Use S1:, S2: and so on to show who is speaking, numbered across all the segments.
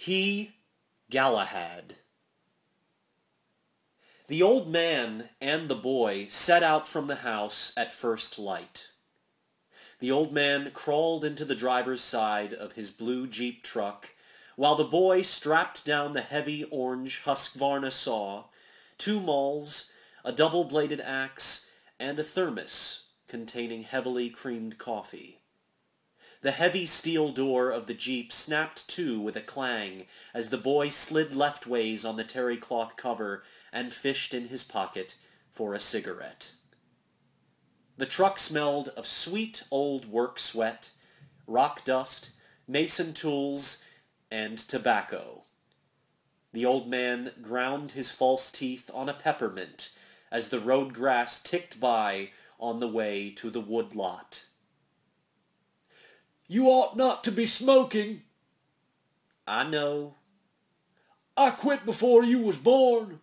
S1: He, Galahad. The old man and the boy set out from the house at first light. The old man crawled into the driver's side of his blue Jeep truck, while the boy strapped down the heavy orange Husqvarna saw, 2 mauls, a double-bladed axe, and a thermos containing heavily creamed coffee. The heavy steel door of the Jeep snapped to with a clang as the boy slid leftways on the terry cloth cover and fished in his pocket for a cigarette. The truck smelled of sweet old work sweat, rock dust, mason tools, and tobacco. The old man ground his false teeth on a peppermint as the road grass ticked by on the way to the wood lot.
S2: "You ought not to be smoking."
S1: "I know."
S2: "I quit before you was born.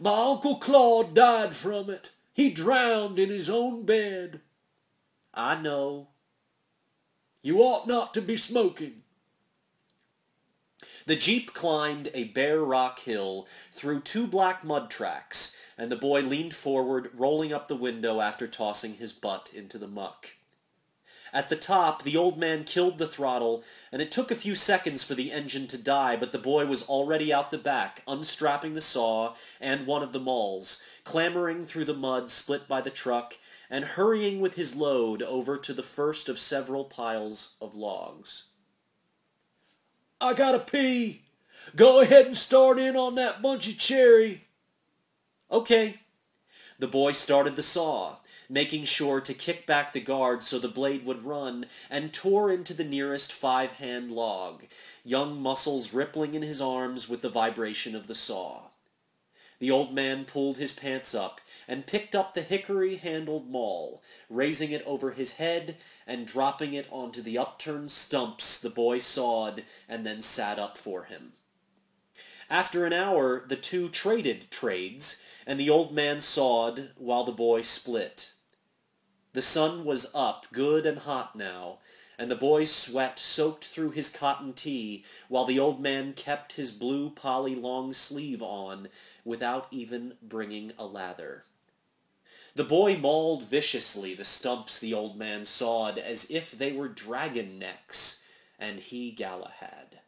S2: My Uncle Claude died from it. He drowned in his own bed."
S1: "I know."
S2: "You ought not to be smoking."
S1: The Jeep climbed a bare rock hill through 2 black mud tracks, and the boy leaned forward, rolling up the window after tossing his butt into the muck. At the top, the old man killed the throttle, and it took a few seconds for the engine to die, but the boy was already out the back, unstrapping the saw and one of the mauls, clambering through the mud split by the truck, and hurrying with his load over to the first of several piles of logs.
S2: "I gotta pee. Go ahead and start in on that bunch of cherry."
S1: "Okay." The boy started the saw, making sure to kick back the guard so the blade would run, and tore into the nearest 5-hand log, young muscles rippling in his arms with the vibration of the saw. The old man pulled his pants up and picked up the hickory-handled maul, raising it over his head and dropping it onto the upturned stumps the boy sawed and then sat up for him. After an hour, the two traded trades, and the old man sawed while the boy split. The sun was up, good and hot now, and the boy's sweat soaked through his cotton tee, while the old man kept his blue poly long sleeve on, without even bringing a lather. The boy mauled viciously the stumps the old man sawed, as if they were dragon necks, and he Galahad.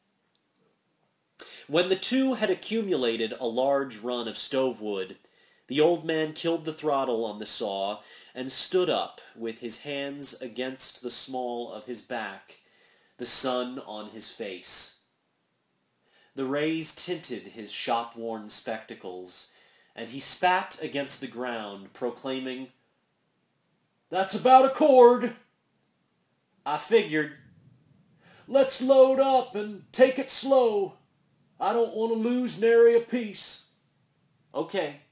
S1: When the two had accumulated a large run of stove wood, the old man killed the throttle on the saw and stood up with his hands against the small of his back, the sun on his face. The rays tinted his shop-worn spectacles, and he spat against the ground, proclaiming, "That's about a cord." "I figured."
S2: "Let's load up and take it slow. I don't want to lose nary a piece."
S1: "Okay."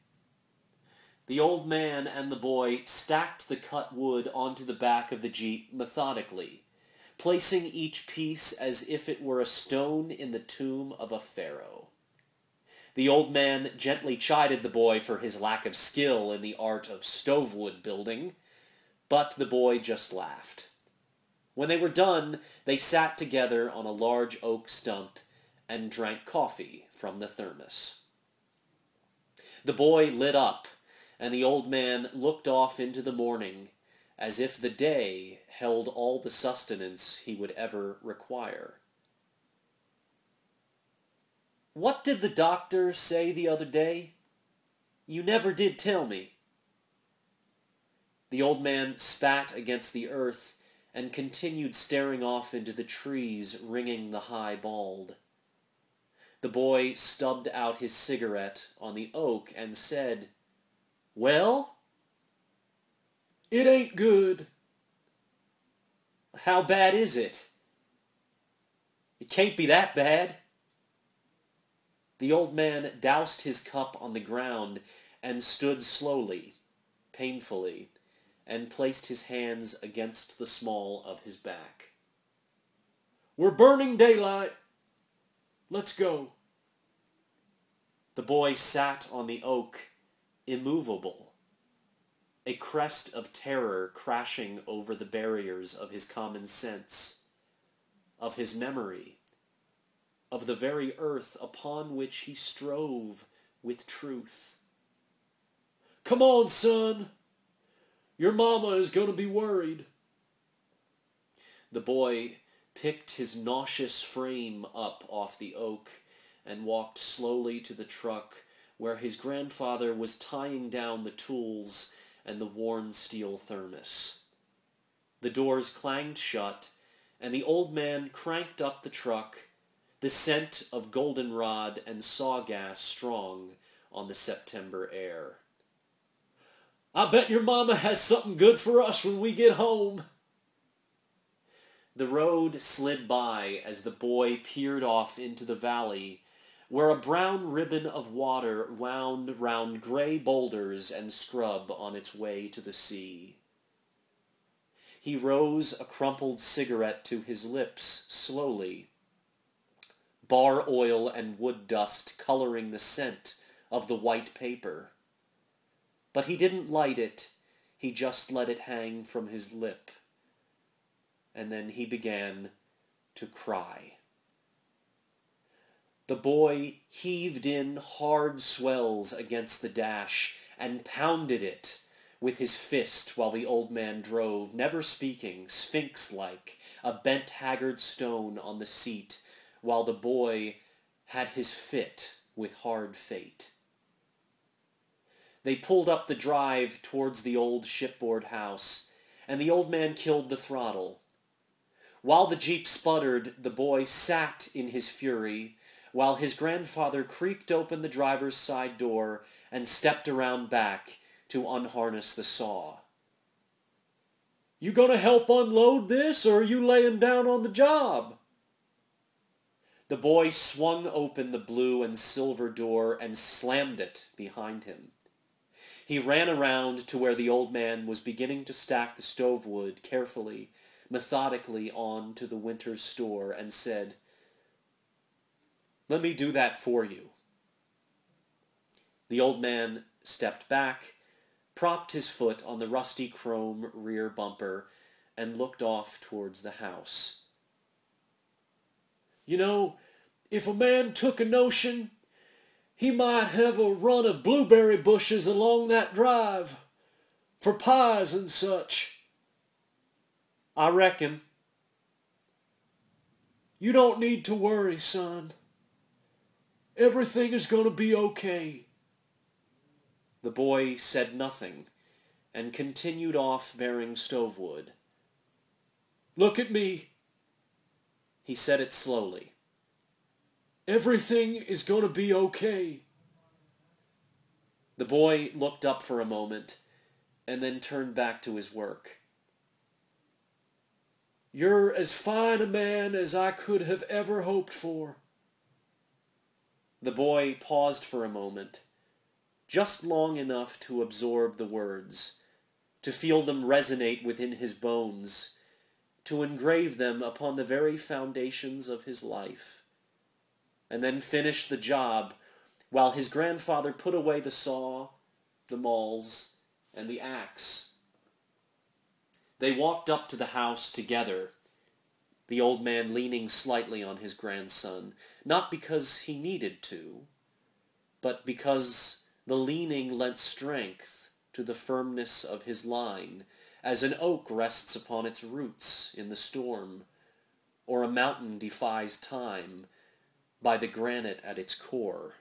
S1: The old man and the boy stacked the cut wood onto the back of the Jeep methodically, placing each piece as if it were a stone in the tomb of a pharaoh. The old man gently chided the boy for his lack of skill in the art of stovewood building, but the boy just laughed. When they were done, they sat together on a large oak stump and drank coffee from the thermos. The boy lit up, and the old man looked off into the morning, as if the day held all the sustenance he would ever require. "What did the doctor say the other day? You never did tell me." The old man spat against the earth and continued staring off into the trees ringing the high bald. The boy stubbed out his cigarette on the oak and said, "Well?"
S2: "It ain't good."
S1: "How bad is it?" "It can't be that bad." The old man doused his cup on the ground and stood slowly, painfully, and placed his hands against the small of his back.
S2: "We're burning daylight. Let's go."
S1: The boy sat on the oak, immovable, a crest of terror crashing over the barriers of his common sense, of his memory, of the very earth upon which he strove with truth.
S2: Come on, son. Your mama is going to be worried.
S1: The boy picked his nauseous frame up off the oak and walked slowly to the truck where his grandfather was tying down the tools and the worn steel thermos. The doors clanged shut, and the old man cranked up the truck, the scent of goldenrod and sawgas strong on the September air.
S2: I bet your mama has something good for us when we get home.
S1: The road slid by as the boy peered off into the valley, where a brown ribbon of water wound round gray boulders and scrub on its way to the sea. He rose a crumpled cigarette to his lips slowly, bar oil and wood dust coloring the scent of the white paper. But he didn't light it, he just let it hang from his lip. And then he began to cry. The boy heaved in hard swells against the dash and pounded it with his fist while the old man drove, never speaking, sphinx-like, a bent haggard stone on the seat, while the boy had his fit with hard fate. They pulled up the drive towards the old shipboard house, and the old man killed the throttle. While the jeep sputtered, the boy sat in his fury, while his grandfather creaked open the driver's side door and stepped around back to unharness the saw.
S2: You gonna help unload this, or are you laying down on the job?
S1: The boy swung open the blue and silver door and slammed it behind him. He ran around to where the old man was beginning to stack the stove wood carefully, methodically on to the winter's store and said, "Let me do that for you." The old man stepped back, propped his foot on the rusty chrome rear bumper, and looked off towards the house.
S2: You know, if a man took a notion, he might have a run of blueberry bushes along that drive, for pies and such.
S1: I reckon.
S2: You don't need to worry, son. Everything is going to be okay.
S1: The boy said nothing, and continued off bearing stove wood.
S2: Look at me.
S1: He said it slowly.
S2: Everything is going to be okay.
S1: The boy looked up for a moment, and then turned back to his work.
S2: You're as fine a man as I could have ever hoped for.
S1: The boy paused for a moment, just long enough to absorb the words, to feel them resonate within his bones, to engrave them upon the very foundations of his life, and then finished the job while his grandfather put away the saw, the mauls, and the axe. They walked up to the house together, the old man leaning slightly on his grandson, not because he needed to, but because the leaning lent strength to the firmness of his line, as an oak rests upon its roots in the storm, or a mountain defies time by the granite at its core.